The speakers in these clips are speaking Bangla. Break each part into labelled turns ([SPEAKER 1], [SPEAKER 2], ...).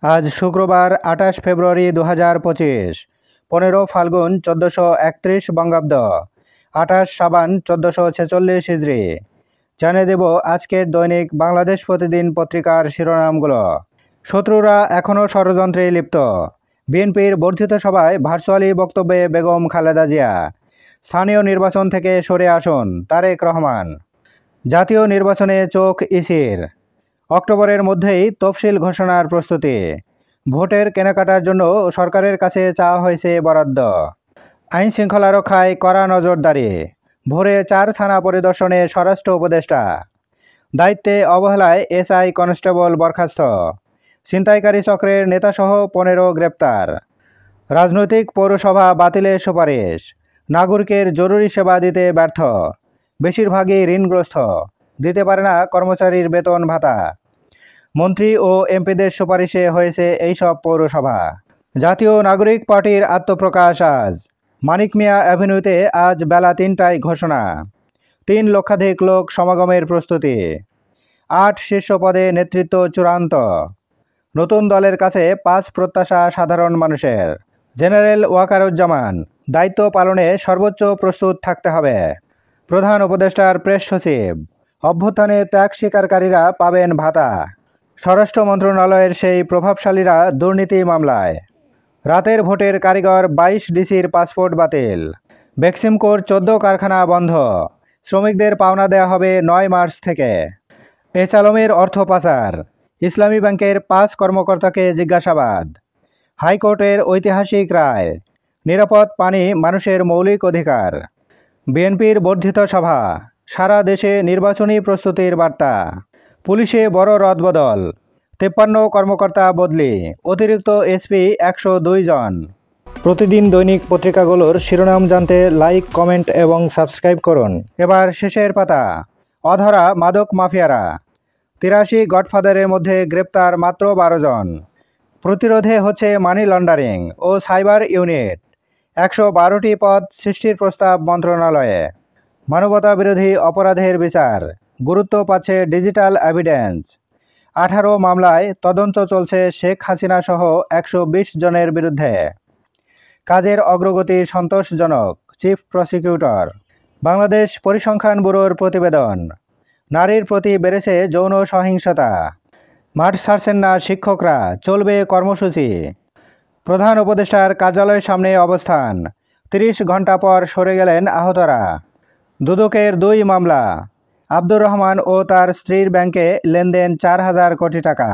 [SPEAKER 1] আজ শুক্রবার ২৮ ফেব্রুয়ারি ২০২৫, ১৫ ফাল্গুন ১৪৩১ বঙ্গাব্দ, ২৮ সাবান ১৪৪৬ হিজরি। জানিয়ে দেব আজকের দৈনিক বাংলাদেশ প্রতিদিন পত্রিকার শিরোনামগুলো। শত্রুরা এখনও ষড়যন্ত্রে লিপ্ত। বিএনপির বর্ধিত সভায় ভার্চুয়ালি বক্তব্যে বেগম খালেদা জিয়া। স্থানীয় নির্বাচন থেকে সরে আসুন তারেক রহমান। জাতীয় নির্বাচনে চোখ ইসির। অক্টোবরের মধ্যেই তফসিল ঘোষণার প্রস্তুতি। ভোটের কেনাকাটার জন্য সরকারের কাছে চাওয়া হয়েছে বরাদ্দ। আইন শৃঙ্খলা রক্ষায় কড়া নজরদারি। ভোরে 4 থানা পরিদর্শনে স্বরাষ্ট্র উপদেষ্টা। দায়িত্বে অবহেলায় এসআই কনস্টেবল বরখাস্ত। ছিনতাইকারী চক্রের নেতাসহ 15 গ্রেপ্তার। রাজনৈতিক পৌরসভা বাতিলের সুপারিশ। নাগরিকের জরুরি সেবা দিতে ব্যর্থ। বেশিরভাগই ঋণগ্রস্ত, দিতে পারে না কর্মচারীর বেতন ভাতা। মন্ত্রী ও এমপিদের সুপারিশে হয়েছে এইসব পৌরসভা। জাতীয় নাগরিক পার্টির আত্মপ্রকাশ আজ। মানিক মিয়া অ্যাভিনিউতে আজ বেলা 3টায় ঘোষণা। 3 লক্ষাধিক লোক সমাগমের প্রস্তুতি। 8 শীর্ষ পদে নেতৃত্ব চূড়ান্ত। নতুন দলের কাছে 5 প্রত্যাশা সাধারণ মানুষের। জেনারেল ওয়াকারুজ্জামান, দায়িত্ব পালনে সর্বোচ্চ প্রস্তুত থাকতে হবে। প্রধান উপদেষ্টার প্রেস সচিব, অভ্যুত্থানে ত্যাগ স্বীকারকারীরা পাবেন ভাতা। স্বরাষ্ট্র মন্ত্রণালয়ের সেই প্রভাবশালীরা দুর্নীতি মামলায়। রাতের ভোটের কারিগর 22 ডিসির পাসপোর্ট বাতিল। বেক্সিমকোর 14 কারখানা বন্ধ। শ্রমিকদের পাওনা দেওয়া হবে 9 মার্চ থেকে। এস আলমের অর্থ পাচার। ইসলামী ব্যাংকের 5 কর্মকর্তাকে জিজ্ঞাসাবাদ। হাইকোর্টের ঐতিহাসিক রায়। নিরাপদ পানি মানুষের মৌলিক অধিকার। বিএনপির বর্ধিত সভা। সারা দেশে নির্বাচনী প্রস্তুতির বার্তা। পুলিশে বড় রদবদল। 53 কর্মকর্তা বদলি। অতিরিক্ত এসপি 102 জন। প্রতিদিন দৈনিক পত্রিকাগুলোর শিরোনাম জানতে লাইক, কমেন্ট এবং সাবস্ক্রাইব করুন। এবার শেষের পাতা। অধরা মাদক মাফিয়ারা। 83 গডফাদারের মধ্যে গ্রেপ্তার মাত্র 12 জন। প্রতিরোধে হচ্ছে মানি লন্ডারিং ও সাইবার ইউনিট। 112টি পদ সৃষ্টির প্রস্তাব মন্ত্রণালয়ে। মানবতা বিরোধী অপরাধের বিচার। গুরুত্ব পাচ্ছে ডিজিটাল এভিডেন্স। 18 মামলায় তদন্ত চলছে শেখ হাসিনা সহ 120 জনের বিরুদ্ধে। কাজের অগ্রগতি সন্তোষজনক, চিফ প্রসিকিউটর। বাংলাদেশ পরিসংখ্যান ব্যুরোর প্রতিবেদন। নারীর প্রতি বেড়েছে যৌন সহিংসতা। মাঠ ছাড়ছেন না শিক্ষকরা, চলবে কর্মসূচি। প্রধান উপদেষ্টার কার্যালয়ের সামনে অবস্থান। 30 ঘণ্টা পর সরে গেলেন আহতরা। দুদকের 2 মামলা। আব্দুর রহমান ও তার স্ত্রীর ব্যাংকে লেনদেন 4000 কোটি টাকা।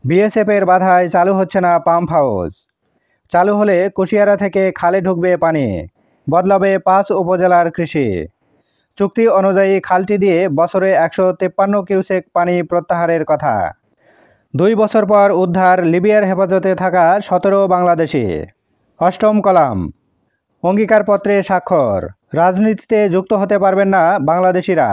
[SPEAKER 1] বিএসএফের বাধায় চালু হচ্ছে না পাম্প হাউস। চালু হলে কুশিয়ারা থেকে খালে ঢুকবে পানি। বদলাবে 5 উপজেলার কৃষি। চুক্তি অনুযায়ী খালটি দিয়ে বছরে 153 কিউসেক পানি প্রত্যাহারের কথা। 2 বছর পর উদ্ধার লিবিয়ার হেফাজতে থাকা 17 বাংলাদেশি। 8ম কলাম। অঙ্গীকারপত্রে স্বাক্ষর। রাজনীতিতে যুক্ত হতে পারবেন না বাংলাদেশিরা।